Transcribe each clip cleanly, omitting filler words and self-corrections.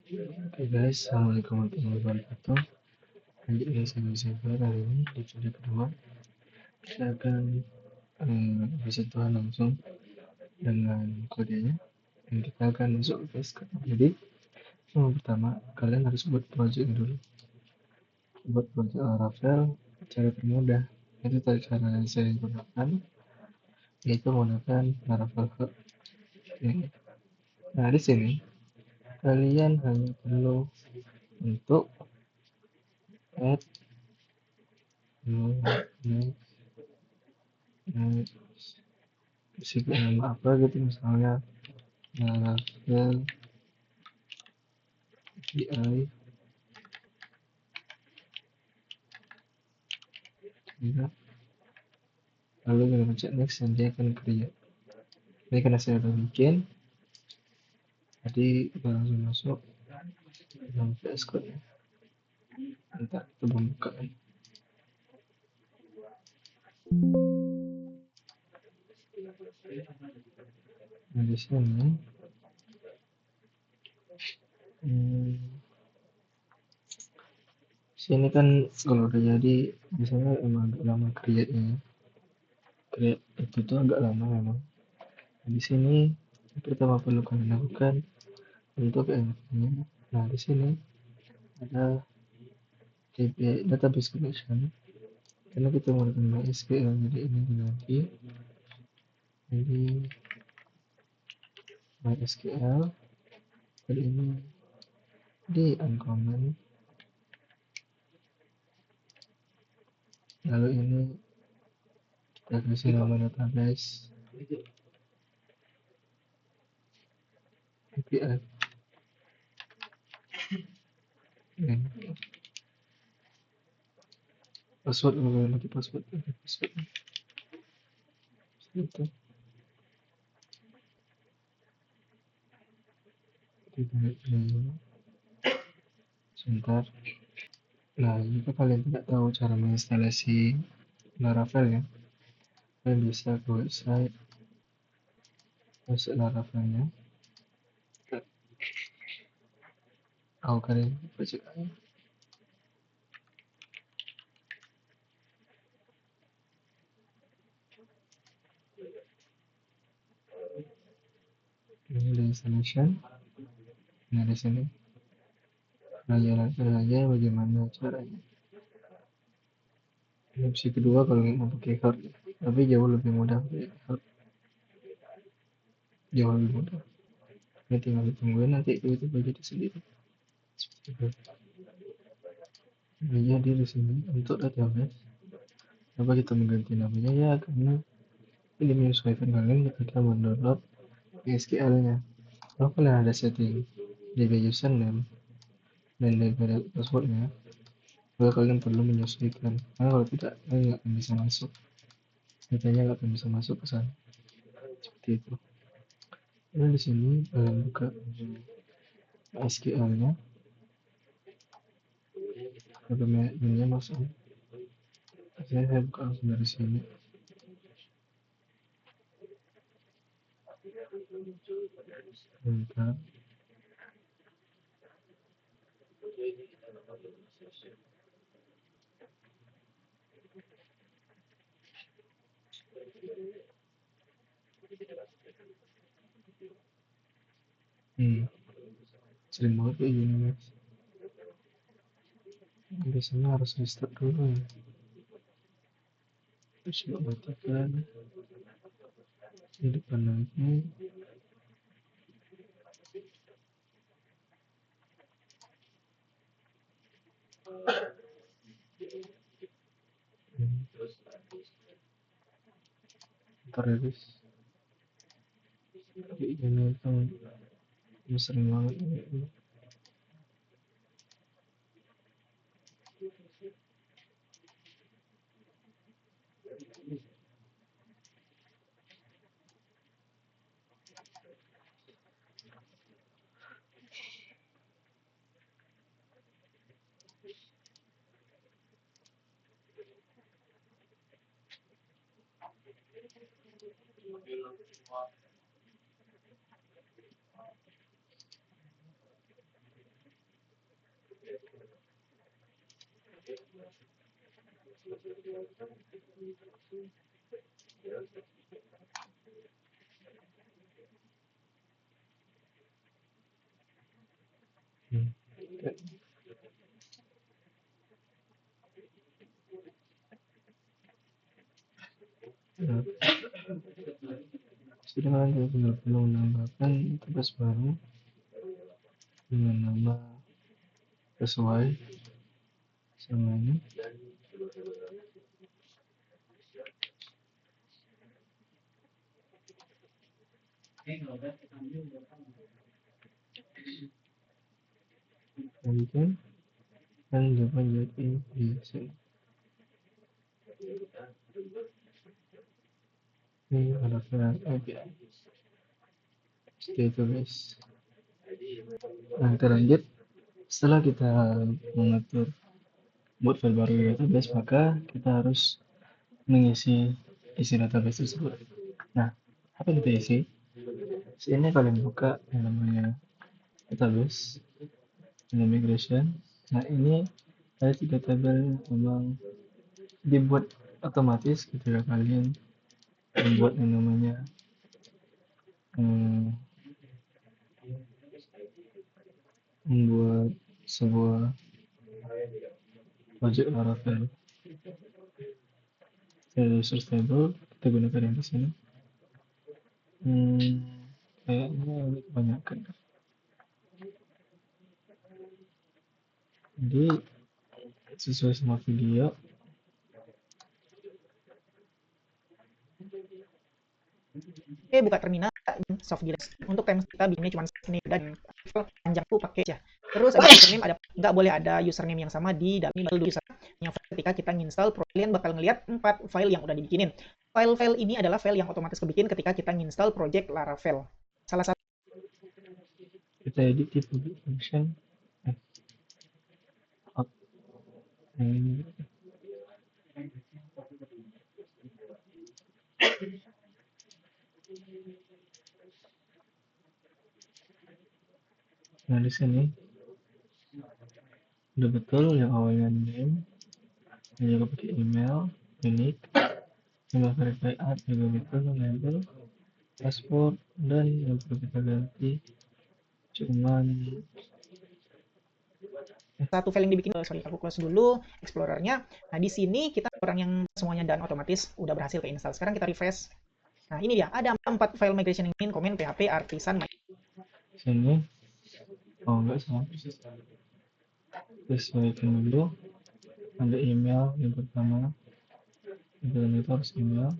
Oke guys, Assalamualaikum warahmatullahi wabarakatuh. Lanjut dengan saya kali ini di video kedua kita akan bersentuhan langsung dengan kodenya dan kita akan masuk ke Skype. Jadi yang pertama kalian harus buat project dulu. Buat project Laravel cara termudah itu tadi cara yang saya gunakan yaitu menggunakan Laravel Hub. Nah di sini kalian hanya perlu untuk add isi nama apa gitu, misalnya Laravel API ya. Lalu kita pencet next dan dia akan create. Ini karena saya udah bikin, jadi kita langsung masuk dalam VS Code ya. Ntar kita buka. Nah di sini sini kan kalau udah jadi biasanya emang agak lama create-nya. Create itu tuh agak lama memang. Nah, di sini yang pertama perlu kalian lakukan untuk env-nya. Nah di sini ada database connection karena kita menggunakan MySQL, jadi ini diganti jadi MySQL, jadi ini di uncomment, lalu ini kita kasih nama database API dan password, kalau kalian pakai password itu sebentar. Nah jika kalian tidak tahu cara menginstalasi Laravel ya, kalian bisa ke website Laravelnya. Kalian baca ini ada installation. Nah di sini belajar aja bagaimana caranya. Ini opsi kedua kalau mau pakai hard, tapi jauh lebih mudah pakai hard, jauh lebih mudah. Ini tinggal ditungguin nanti itu jadi sendiri. Seperti itu. Nah, jadi di sini untuk database, apa kita mengganti namanya ya, karena ini menyesuaikan kalian ketika mendownload SQL-nya. Kalau kalian ada setting DB username dan DB passwordnya, maka kalian perlu menyesuaikan. Karena kalau tidak, kalian nggak akan bisa masuk. Datanya nggak akan bisa masuk ke sana. Seperti itu. Nah di sini kalian buka SQL-nya, dokumennya masuk. Saya buka langsung dari sini. Bentar. Sering banget kayak gini guys. Biasanya harus restart dulu ya. Terus coba matikan di depan lagi. Ntar ya guys, kayak gini kan sering banget ini. Nah, sedangkan kita perlu menambahkan tugas baru dengan nama sesuai sama ini. Lanjutkan dan dapat jadi biasa. Ini ada file API database. Nah, kita lanjut. Setelah kita mengatur buat file baru di database, maka kita harus mengisi isi database tersebut. Nah, apa yang kita isi? Sini kalian buka yang namanya database, ini migration. Nah, ini ada 3 tabel memang dibuat otomatis ketika kalian membuat yang namanya membuat sebuah project Laravel. Resource table kita gunakan yang di sini. Kayaknya agak kebanyakan. Jadi sesuai sama video. Oke, buka terminal soft JS. Untuk terms kita bikinnya cuma ini dan panjang tuh pakai ya. Terus ada username, ada nggak boleh ada username yang sama di dalam email user. Yang ketika kita install, kalian bakal ngelihat 4 file yang udah dibikinin. File-file ini adalah file yang otomatis kebikin ketika kita install project Laravel. Salah satu Kita edit di public function. Nah, di sini udah betul yang awalnya name, yang juga pakai email, unique, email verify add juga betul, label, password, dan yang perlu kita ganti cuman satu file yang dibikin, sorry aku close dulu Explorernya. Nah di sini kita orang yang semuanya dan otomatis udah berhasil keinstall. Sekarang kita refresh. Nah ini dia, ada 4 file migration yang ingin komen PHP Artisan. sini. Oh enggak salah, sesuaikan dulu. Ada email yang pertama, dan itu harus email.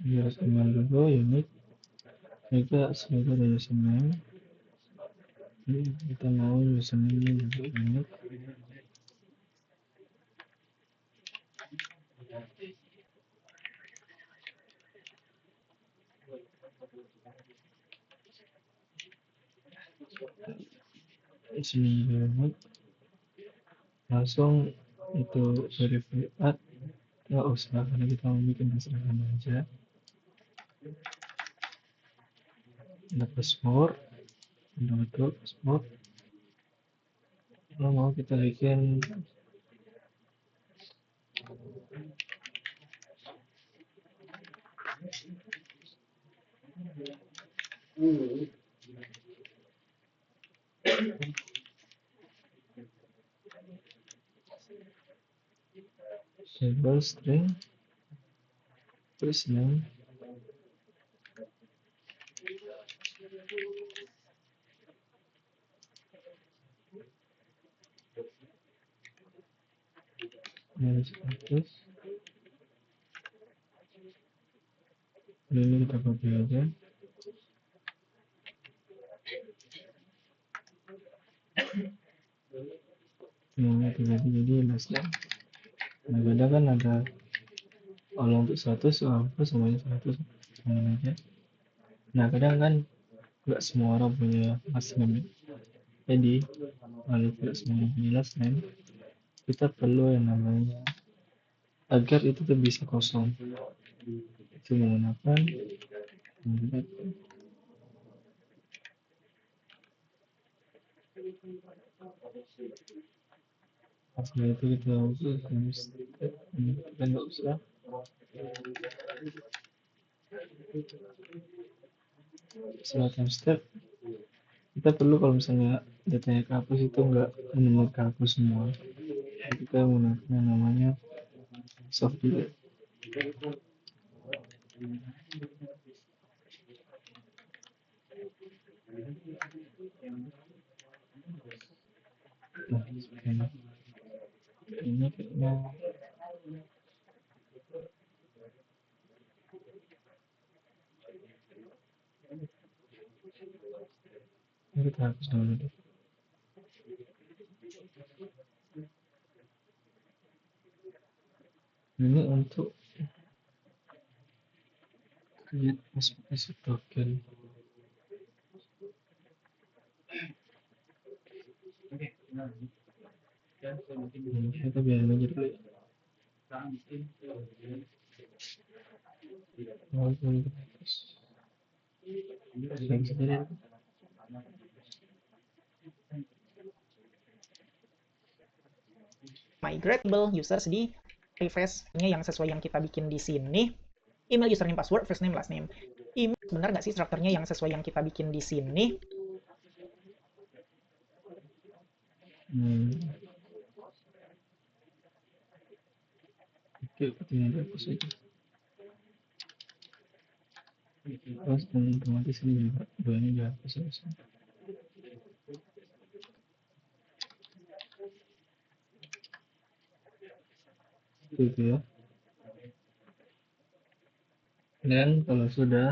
Dia harus email dulu, unique. Kita sebagai ada username. Kita mau username juga unique. Sini unique. Langsung itu verify add. Nggak usah, karena kita mau bikin sederhana aja. Ada password, udah betul password. Kalau mau kita bikin table string first name status. Ini kita copy aja. Itu jadi last name. Nah, kadang kan ada kalau untuk 100 apa semuanya 100 semuanya aja. Nah, kadang kan nggak semua orang punya last name. Jadi kalau tidak semua punya last name, kita perlu yang namanya agar itu tuh bisa kosong. Itu menggunakan setelah itu kita nggak usah setelah time step kita perlu kalau misalnya datanya kehapus itu nggak benar kehapus semua, kita menggunakan yang namanya soft delete. Nah, ini kayaknya ini kita hapus dulu deh. Ini untuk create specific token. Kita biarin aja dulu ya. Migratable users di refresh-nya yang sesuai yang kita bikin di sini. Email, username, password, first name, last name. Email benar nggak sih strukturnya yang sesuai yang kita bikin di sini? Oke, tinggal dihapus aja. Terus otomatis ini juga dua ini dihapus aja. Itu ya. Dan kalau sudah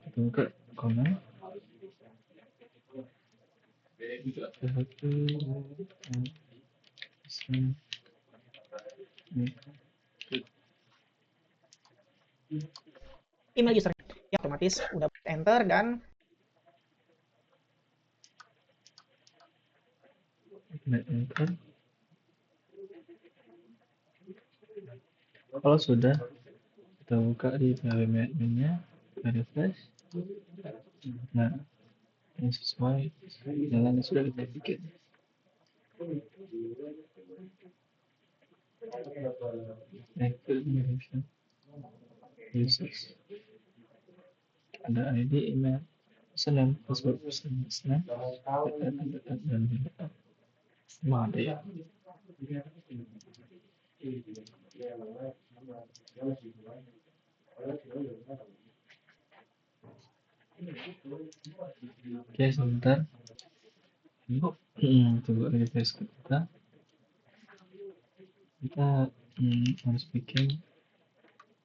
kita buka komen satu Email user ya otomatis udah enter dan enter. Kalau sudah kita buka di PWM-nya, kita refresh. Nah, yang sesuai jalan yang sudah kita bikin. Users ada ID, email, username, password, username, dan semua ada ya. Oke, sebentar. Coba refresh kita. Kita harus bikin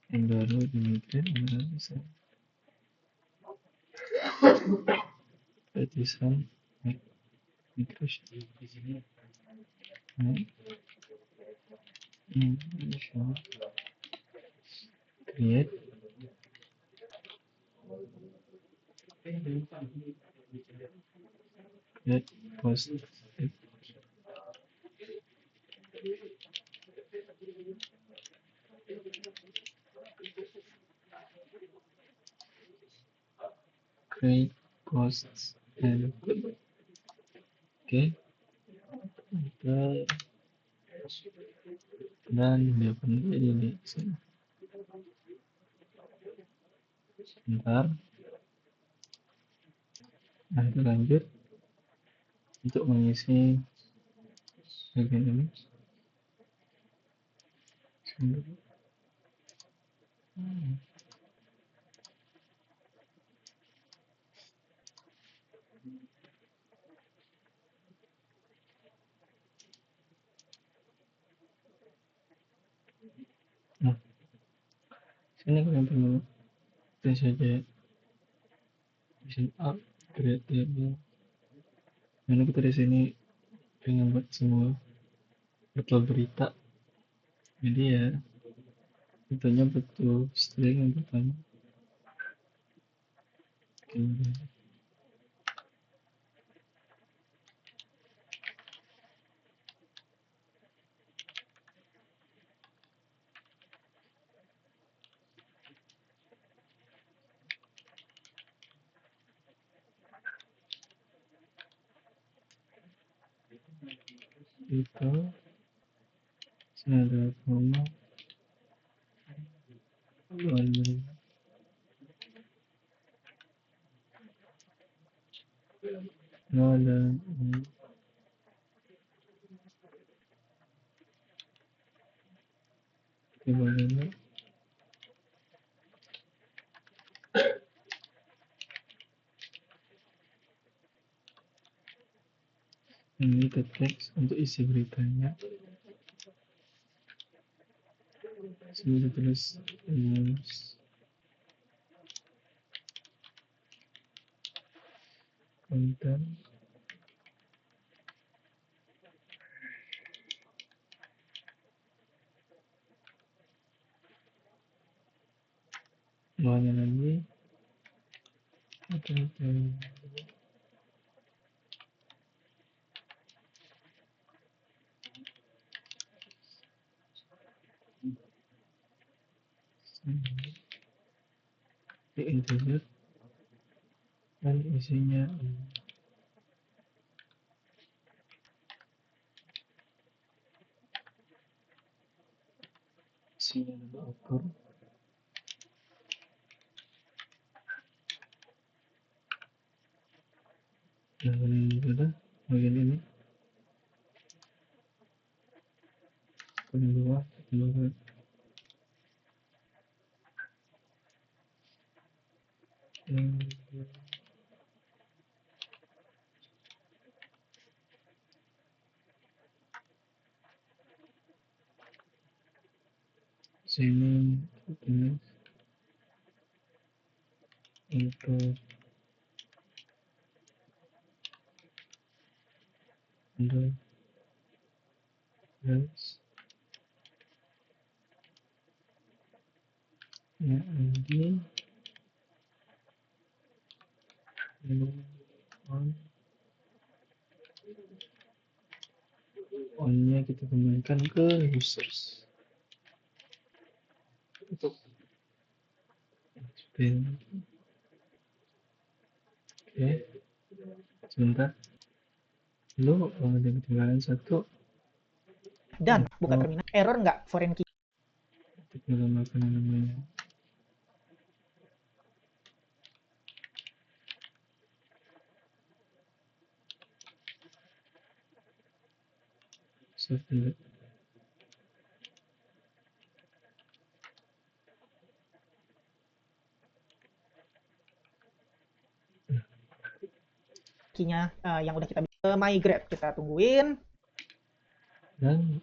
yang baru di migrate bisa partition migration create post create posts and oke, dan dia pun jadi di sini. Sebentar. Nah, kita lanjut untuk mengisi bagian ini. Nah, sini kalian perlu saja bisa upgrade table Karena kita di sini pengen buat semua betul berita, jadi ya tentunya butuh string yang pertama. Itu ada koma ada gimana ini teks untuk isi beritanya. Sini tulis news konten bawahnya lagi di internet dan isinya ada author, nah ini sudah bagian ini kedua sini ini untuk under guys ya ID on-nya kita kembalikan ke users untuk spin. Oke, sebentar lu ada ketinggalan satu Dan buka terminal, error nggak foreign key? ketinggalan makanan namanya save. Key-nya yang udah kita migrate, kita tungguin. Dan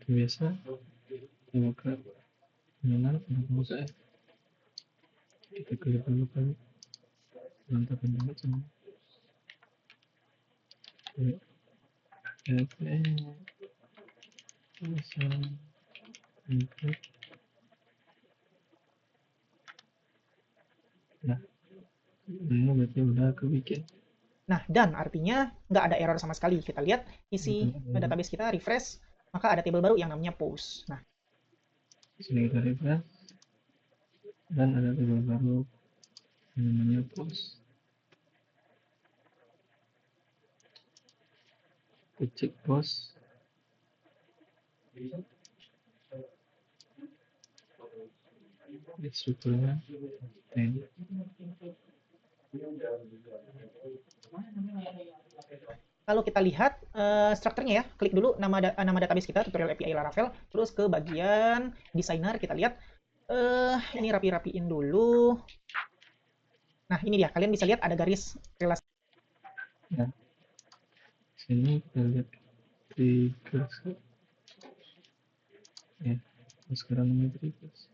biasa buka terminal untuk buka ya. Kita klik dulu kali mantapin banget semua. Nah, ini berarti udah kebikin. Nah, dan artinya nggak ada error sama sekali. Kita lihat isi database kita, refresh, maka ada table baru yang namanya post. Nah, sini kita refresh dan ada table baru yang namanya post. Kecik post. Strukturnya 10. kalau kita lihat strukturnya ya, klik dulu nama database kita, tutorial API Laravel, terus ke bagian designer kita lihat ini rapi-rapiin dulu. Nah, ini dia, kalian bisa lihat ada garis relasi. Nah, sini kita lihat triggers ya, sekarang ini triggers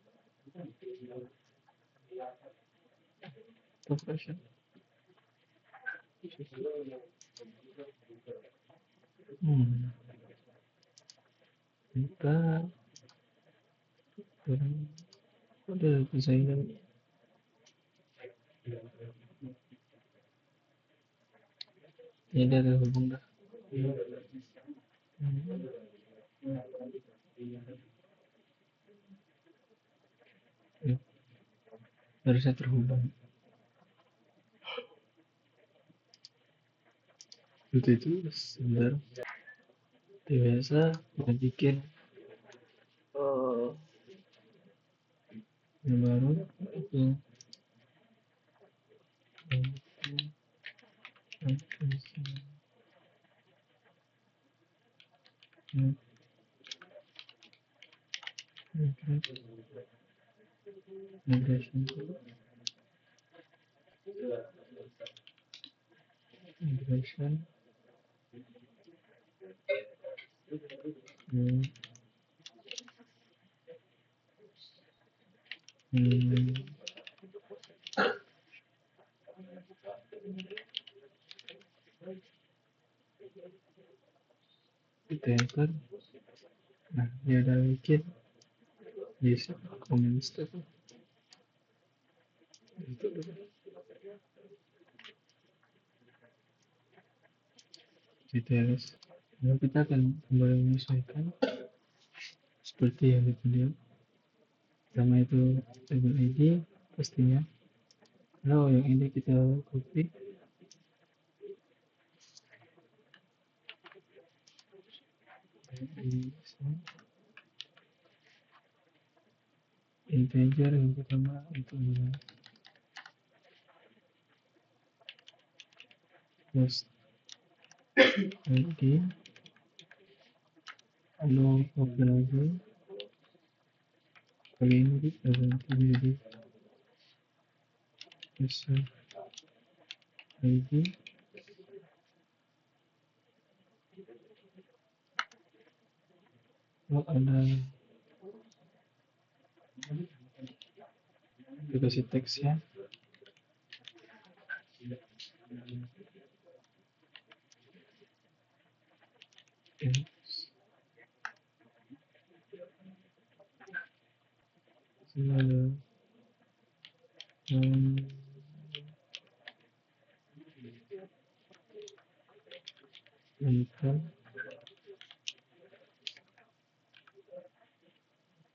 top version Kita udah persaingan tidak ada hubung dah. Harusnya terhubung. Itu sebentar. Biasa kita bikin yang baru itu migration kita enter. Nah, dia ada bikin bisa komen step itu details. Lalu kita akan kembali menyesuaikan seperti yang di video. Pertama itu table ID pastinya. Lalu yang ini kita copy. Integer yang pertama itu post ID. Lalu copy lagi. Kali ini kita ganti menjadi user ID. Lalu ada kita kasih teks ya. Sini ada ikan.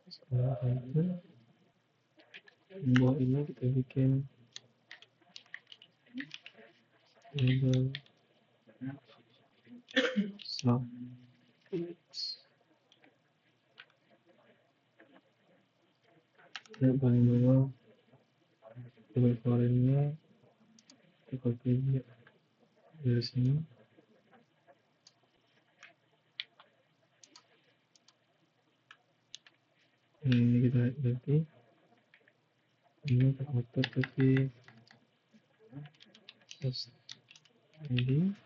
Setelah itu bawah ini kita bikin label slot. Dan paling bawah table foreign-nya kita copy dari sini. Ini kita ganti. Ini kita auto tapi post ID.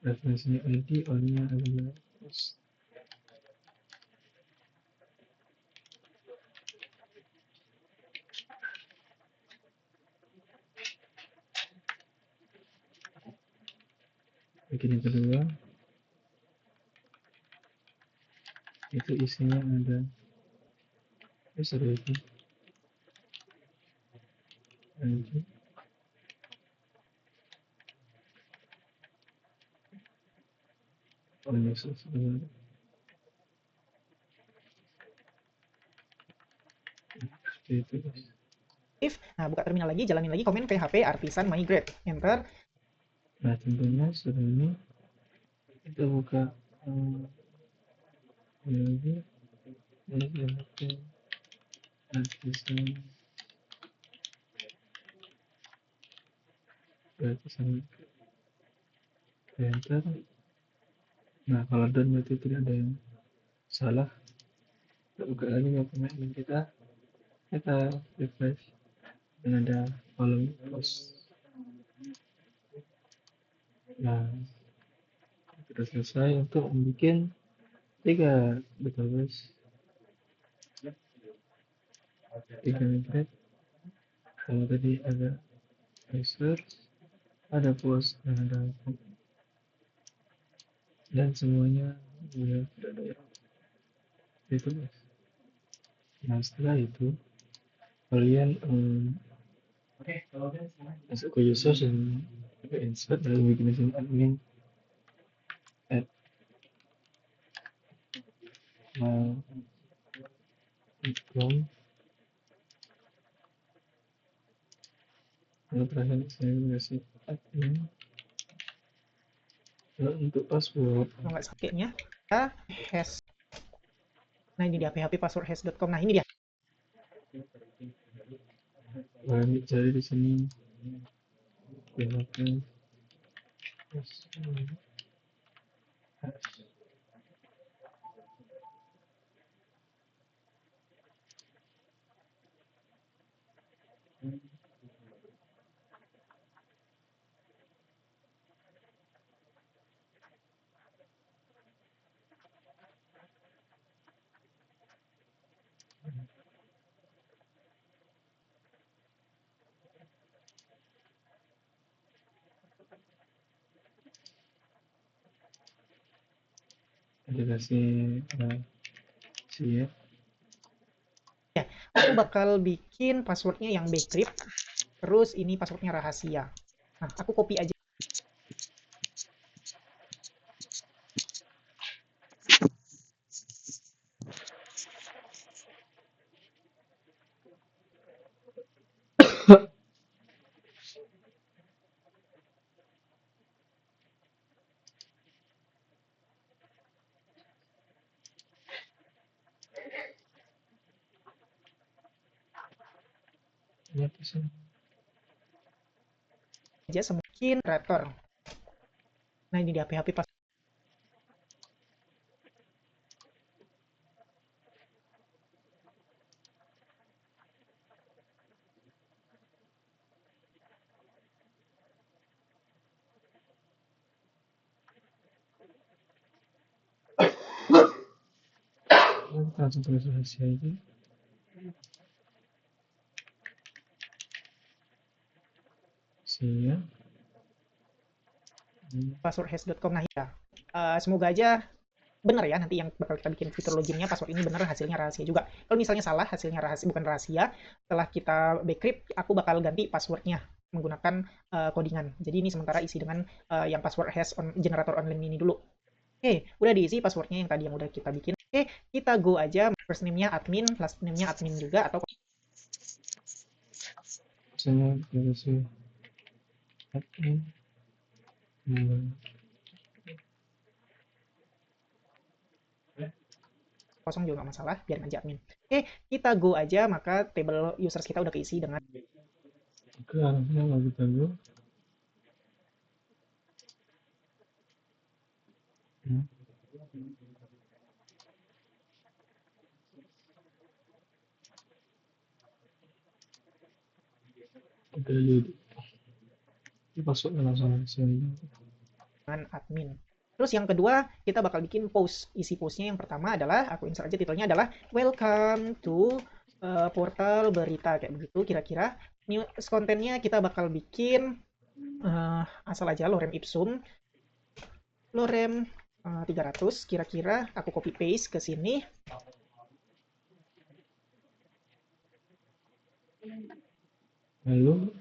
Referensinya ID, on-nya adalah post. Bikin yang kedua itu isinya ada user ID, seperti itu. Nah, buka terminal lagi, jalanin lagi komen php artisan migrate, enter. Nah, tentunya sudah ini kita buka lagi php artisan enter. Nah, kalau done berarti tidak ada yang salah. Kita buka lagi dokumen kita refresh dan ada kolom post. Nah, sudah selesai untuk membuat 3 database, 3 migrate. Kalau tadi ada research, ada post, dan ada dan semuanya sudah ada itu. Nah setelah itu kalian masuk ke users dan ke insert lalu bikin mesin admin add from lalu terakhir saya kasih admin. Lalu untuk password Kalau nggak sakitnya hash. Nah ini dia php passwordhash.com. Nah ini dia. kalian cari di sini php password hash. Ada kasih ya. Aku bakal bikin passwordnya yang bcrypt. Terus ini passwordnya rahasia. Nah aku copy aja. Ya pesan. Semungkin operator. Nah ini dia php password. Langsung tulis rahasia itu. Rahasia. Passwordhash.com. Nah ya. Semoga aja benar ya nanti yang bakal kita bikin fitur loginnya password ini benar hasilnya rahasia juga. Kalau misalnya salah hasilnya rahasia bukan rahasia, setelah kita bcrypt aku bakal ganti passwordnya menggunakan codingan. Jadi ini sementara isi dengan yang password hash generator online ini dulu. Oke, udah diisi passwordnya yang tadi yang udah kita bikin. Oke, kita go aja. First name-nya admin, last name-nya admin juga atau Misalnya kita kasih admin. kosong juga nggak masalah, biarin aja admin. Oke, kita go aja, maka table users kita udah keisi dengan Oke, arahnya kalau kita go. Kita lihat. Ini passwordnya langsung sini. dengan admin. Terus yang kedua, kita bakal bikin post. Isi postnya yang pertama adalah, aku insert aja titelnya adalah Welcome to portal berita, kayak begitu kira-kira. News kontennya kita bakal bikin asal aja lorem ipsum. Lorem 300, kira-kira aku copy paste ke sini. Lalu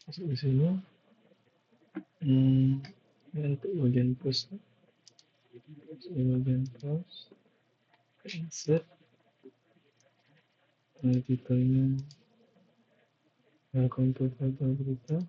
masuk di sini. Untuk bagian post, bagian post, insert, titelnya welcome to portal berita.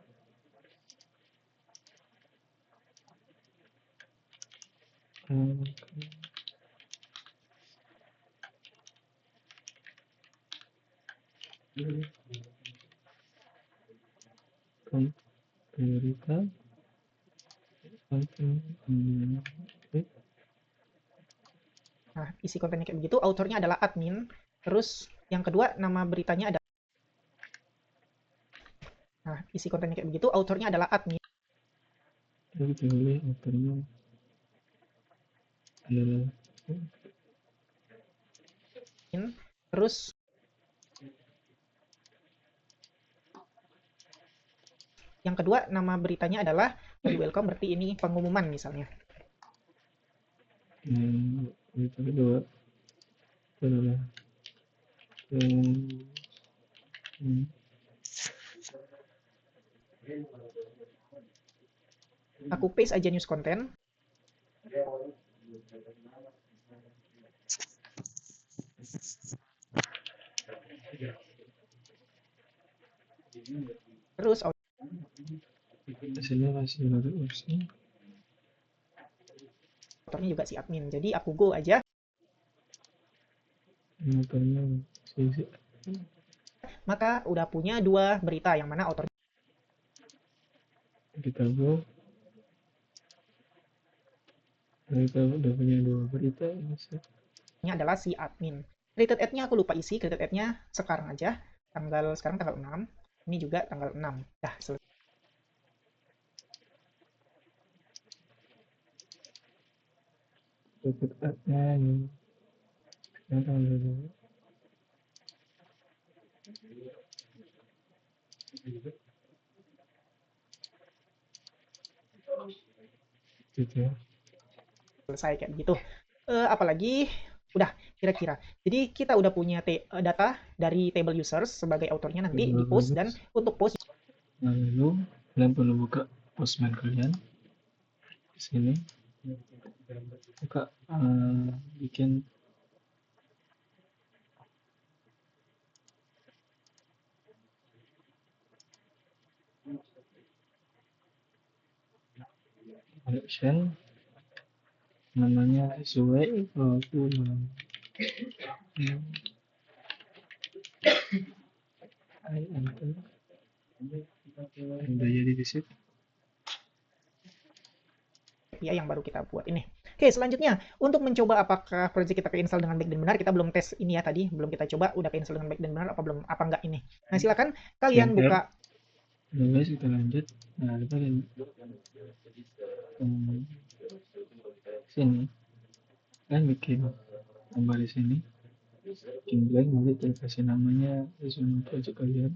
Berita. Nah, isi kontennya kayak begitu, autornya adalah admin. Terus yang kedua, nama beritanya adalah, nah, isi kontennya kayak begitu, autornya adalah admin. Lalu kita pilih autornya adalah Terus yang kedua, nama beritanya adalah welcome, berarti ini pengumuman misalnya. berita kedua adalah Aku paste aja news content. Terus hasilnya kasih lagi opsi. autornya juga si admin. Jadi aku go aja. Autornya si Maka udah punya 2 berita yang mana autornya kita go. Kita udah punya 2 berita adalah si admin. Created ad-nya aku lupa isi, created ad-nya sekarang aja. Sekarang tanggal 6. Ini juga tanggal 6. Dah, selesai. Created ad-nya yang tanggal 2. Gitu ya. Selesai kayak begitu. Apalagi udah kira-kira. Jadi kita udah punya data dari table users sebagai autornya nanti di post, dan untuk post. Nah, lalu kalian perlu buka postman kalian di sini. Buka bikin collection namanya sesuai kalau aku udah jadi di situ ya yang baru kita buat ini. Oke, selanjutnya untuk mencoba apakah project kita keinstall dengan baik dan benar, kita belum tes ini ya tadi, belum kita coba udah keinstall dengan baik dan benar apa belum, apa enggak ini. Nah, silakan kalian buka. Nah, guys, kita lanjut. Nah, kita sini kan bikin tambah di sini, bikin blank, nanti kita kasih namanya sesuai project kalian.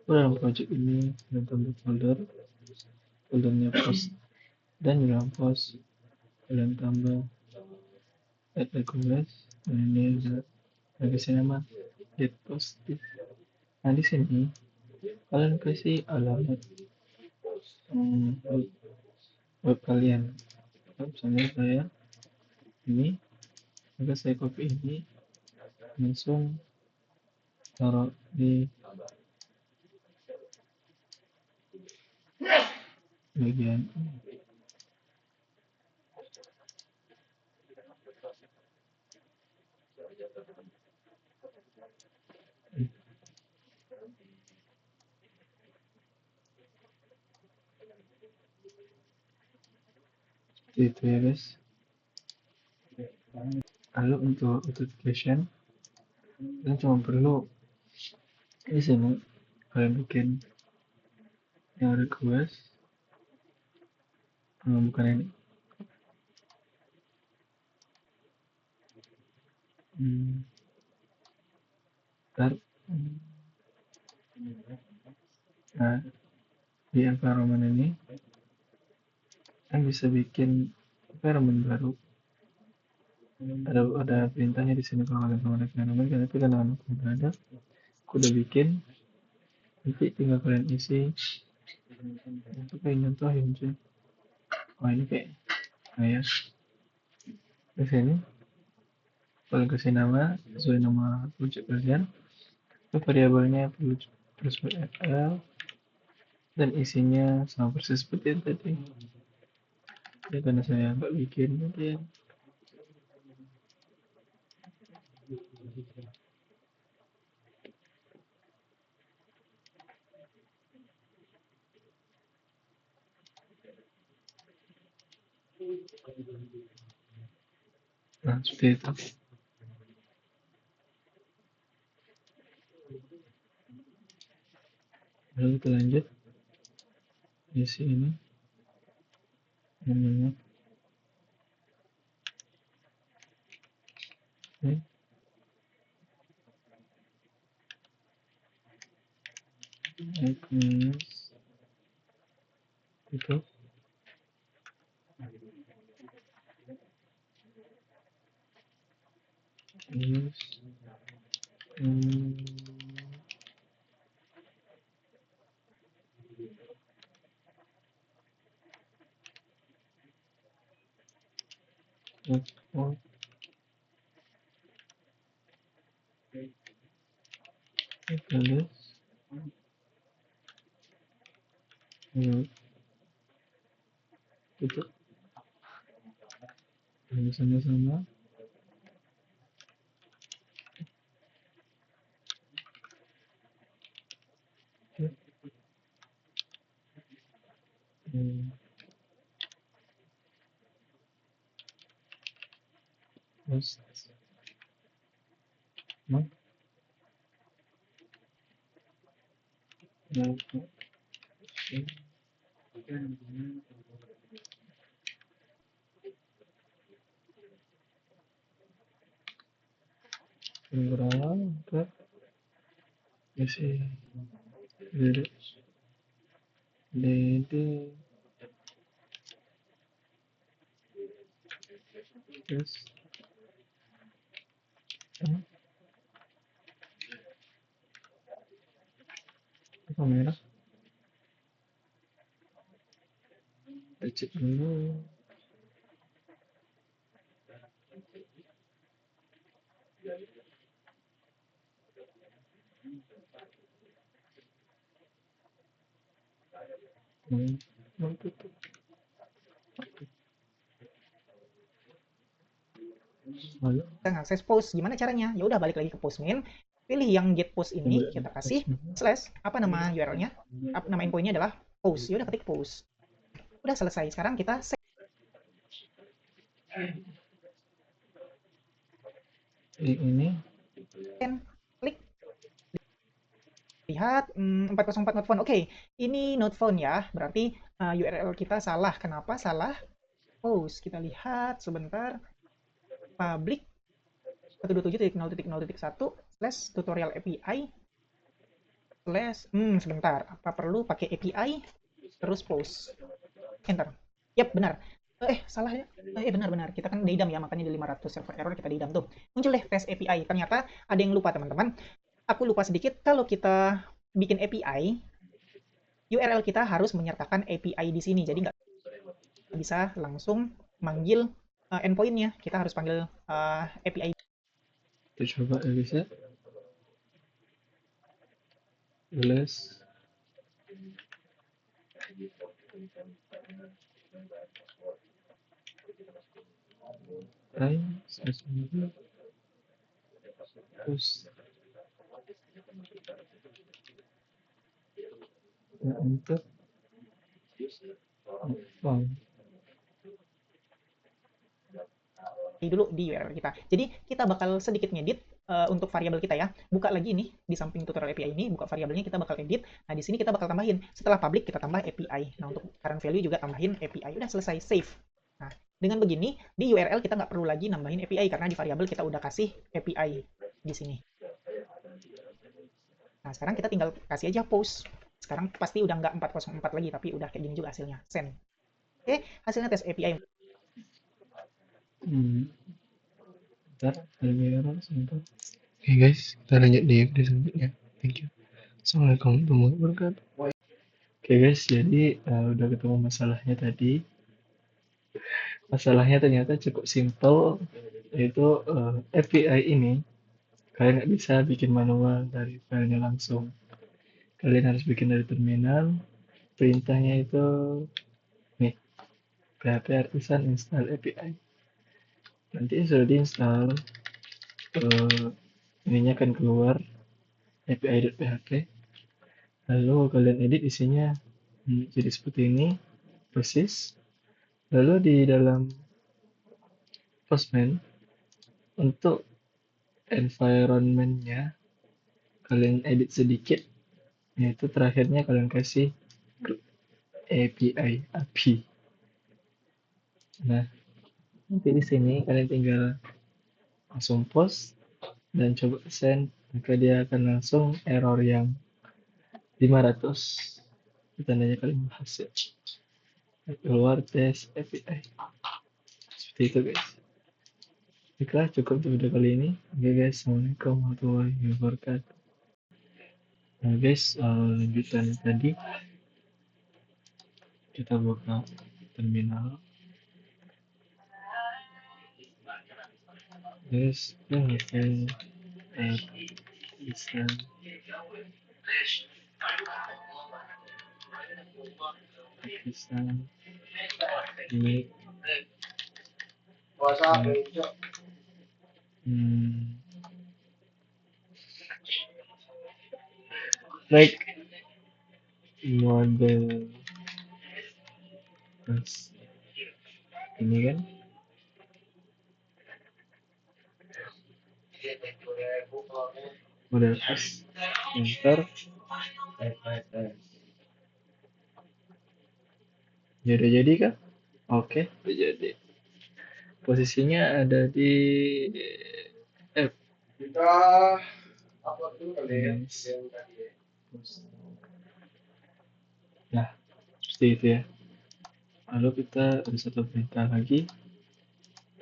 Dalam project ini kita tambah foldernya post, dan di dalam post kalian tambah add request, dan ini udah kasih nama get post. Nah, di sini kalian kasih alamat web kalian. Misalnya saya ini, maka saya copy ini langsung taruh di bagian itu ya guys. Lalu untuk authentication kalian cuma perlu di sini kalian bikin yang request, bukan ini, nah di environment ini kan bisa bikin environment baru. Ada perintahnya di sini kalau kalian mau environment, karena itu kan aku ada, aku udah bikin, nanti tinggal kalian isi. Itu kayak nyontohin cuy. Oh ini kayak ya di sini kalian kasih nama sesuai nama project kalian. Itu variabelnya plus fl, dan isinya sama persis seperti yang tadi ya, karena saya nggak bikin mungkin. Nah, seperti itu. Lalu kita lanjut isi ini namanya Agnes itu is what Agnes itu sama-sama post no berapa isi dede terus kamera cek dulu tutup lalu Kita ngakses post, gimana caranya? Ya udah balik lagi ke post main, pilih yang get post ini, kita kasih slash apa nama URL-nya, nama endpoint-nya adalah post. Ya udah ketik post. Udah selesai. Sekarang kita save. ini Klik lihat 404 not found. Oke, ini not found ya. Berarti URL kita salah. Kenapa salah? Post. Kita lihat sebentar. Public 127.0.0.1 slash tutorial API slash sebentar. Apa perlu pakai API terus post? Enter. Yap, benar. Salah ya. Benar-benar. Kita kan didam ya, makanya di 500 server error kita didam tuh. Muncul deh tes API. Ternyata ada yang lupa, teman-teman. Aku lupa sedikit, kalau kita bikin API, URL kita harus menyertakan API di sini. Jadi nggak bisa langsung manggil endpoint-nya. Kita harus panggil API. kita coba bisa less time terus untuk dulu di URL kita. Jadi kita bakal sedikit ngedit untuk variabel kita ya. Buka lagi ini di samping tutorial API ini, buka variabelnya, kita bakal edit. Nah, di sini kita bakal tambahin. Setelah public kita tambah API. Nah, untuk current value juga tambahin API. Udah selesai, save. Nah, dengan begini di URL kita nggak perlu lagi nambahin API karena di variabel kita udah kasih API di sini. Nah, sekarang kita tinggal kasih aja post. Sekarang pasti udah nggak 404 lagi, tapi udah kayak gini juga hasilnya. Send. Oke, hasilnya tes API. Bentar, ada error sebentar. Oke guys, kita lanjut di video selanjutnya. Thank you. Assalamualaikum warahmatullahi wabarakatuh. Oke guys, jadi udah ketemu masalahnya tadi. Masalahnya ternyata cukup simple, yaitu API ini kalian nggak bisa bikin manual dari filenya langsung. Kalian harus bikin dari terminal. Perintahnya itu nih, PHP Artisan install API. Nanti sudah diinstal, ininya akan keluar api.php. Lalu kalian edit isinya jadi seperti ini, persis. Lalu di dalam postman Untuk environment-nya kalian edit sedikit, yaitu terakhirnya kalian kasih API. Nah, nanti di sini kalian tinggal langsung post dan coba send, maka dia akan langsung error yang 500. Tandanya kalian berhasil. Keluar tes API. Seperti itu guys. Baiklah, cukup untuk video kali ini. Oke guys, assalamualaikum warahmatullahi wabarakatuh. Nah guys, lanjutan tadi kita buka terminal. Guys, PHP bisa make like model plus ini kan model plus enter jadi kah? Oke, udah jadi. Posisinya ada di F. Kita upload dulu kali ya. Nah, seperti itu ya. Lalu kita ada satu perintah lagi,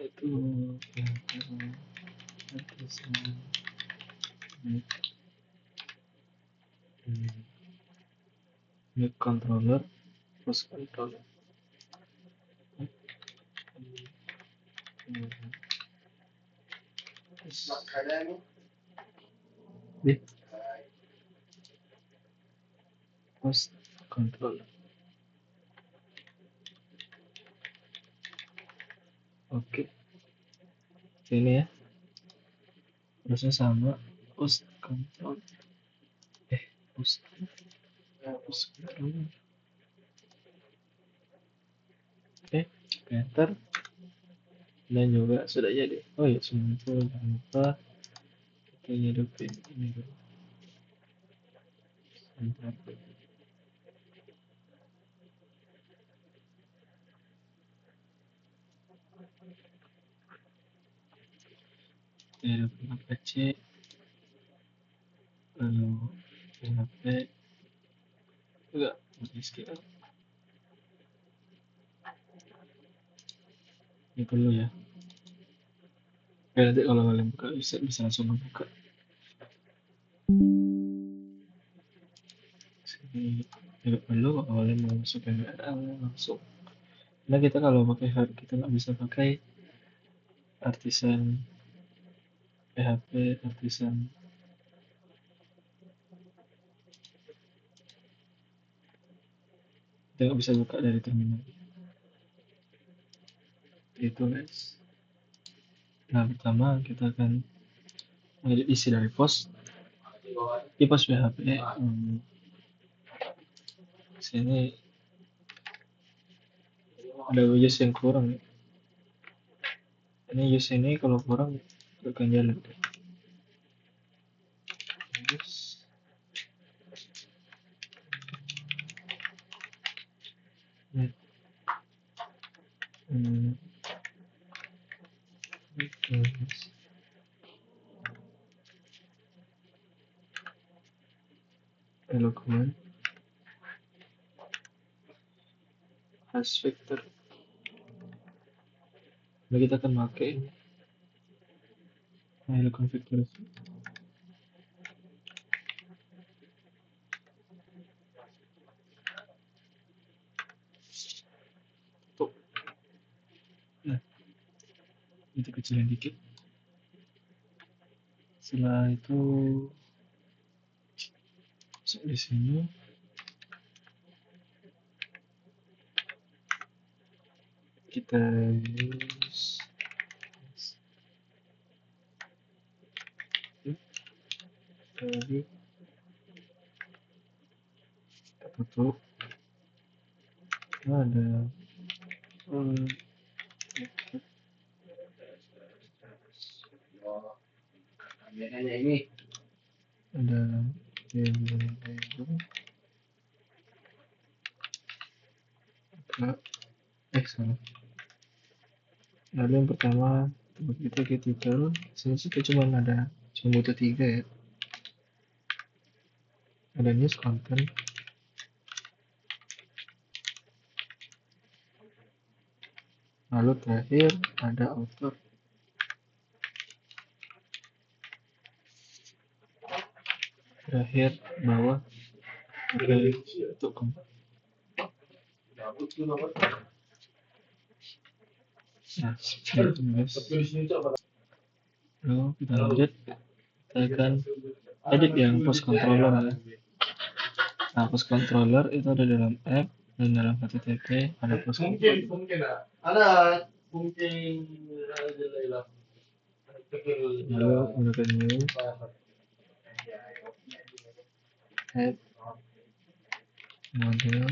yaitu make controller post controller. Di post controller. Oke, ini ya. Terusnya sama post controller. Post controller. Oke, enter. Dan juga sudah jadi. Oh ya, sebelum itu jangan lupa kita hidupin ini dulu. Sebentar. Kita hidupin Apache, lalu PHP juga MySQL. Ini perlu ya. Oke, nanti kalau kalian buka bisa langsung buka. Sini tidak perlu kalau kalian mau masuk URL langsung. Nah kita kalau pakai hard kita nggak bisa pakai artisan PHP artisan. Kita nggak bisa buka dari terminal. Itu guys. Nah pertama kita akan mengedit isi dari post. Di post PHP sini ada use yang kurang ya. Ini use ini kalau kurang akan jalan. Eloquent hash vector. Nah kita akan pakai ini. Eloquent vector. Tuh. Nah, itu kecilin dikit. Setelah itu masuk di sini. Kita use lagi kita tutup. Ada ada yang salah. Lalu yang pertama kita critical, sini kita cuma butuh 3 ya. Ada news content, lalu terakhir ada author. Terakhir bawah ada token. Nah, gitu guys. Lalu kita lanjut, kita akan edit yang post controller ya. Nah, post controller itu ada dalam app dan dalam HTTP ada post controller. Lalu gunakan new add model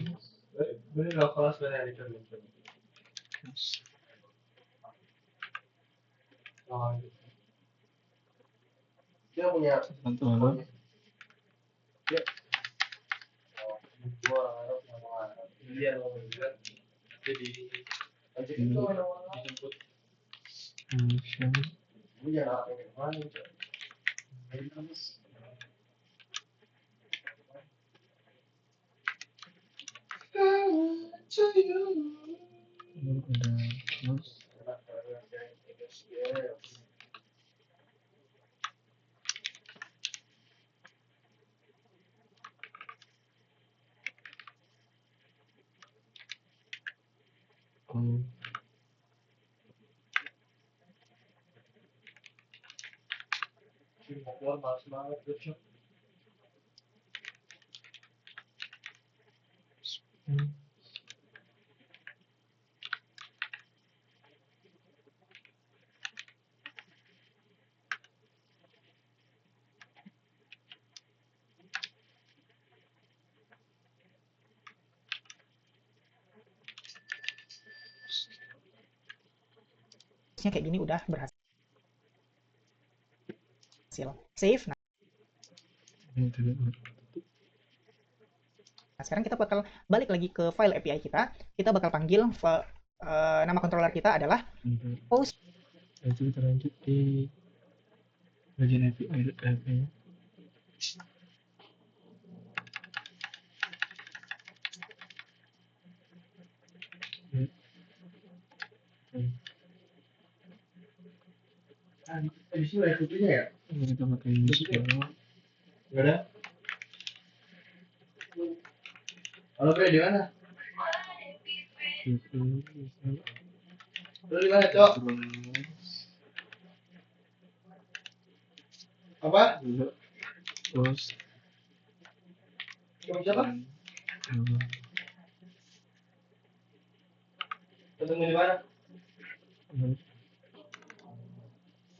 controller. Function lalu ada close. Kayak gini udah berhasil. Save. Nah, sekarang kita bakal balik lagi ke file API kita. Kita bakal panggil nama controller kita adalah post. Itu kita lanjut di bagian API. Di sini ada kutunya ya? Kita pakai musik ya. Enggak ada? Halo, di mana? Lu di mana, Cok? Apa? Terus siapa? Ketemu di mana?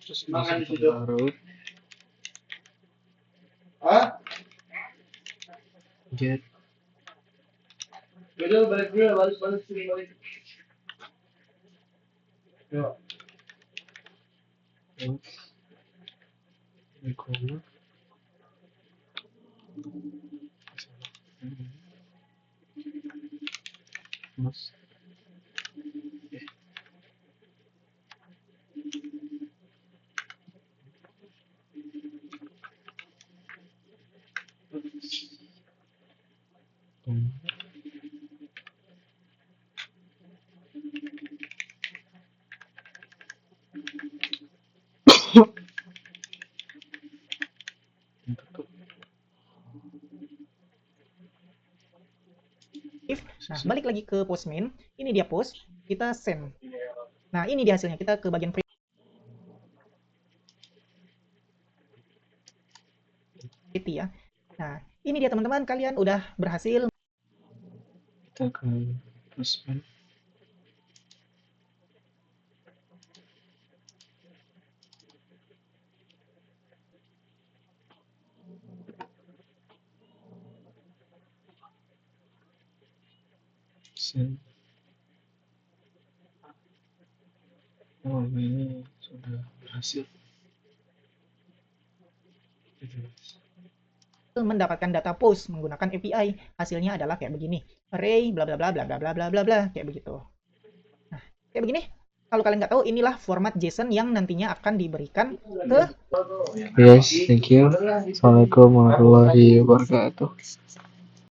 Terus makan di situ. Hah? Get. Udah balik dulu, balik sini balik. Yo. Recorder. Mas. Nah, balik lagi ke post main. Ini dia post, kita send. Nah, ini dia hasilnya. Kita ke bagian print ya. Nah, ini dia teman-teman, kalian udah berhasil. Kita ke post main. Oh, ini sudah berhasil. mendapatkan data post menggunakan API. Hasilnya adalah kayak begini. Array bla bla bla bla bla bla bla bla bla kayak begitu. Nah, kayak begini. Kalau kalian nggak tahu, inilah format JSON yang nantinya akan diberikan ke Yes, thank you. Assalamualaikum warahmatullahi wabarakatuh.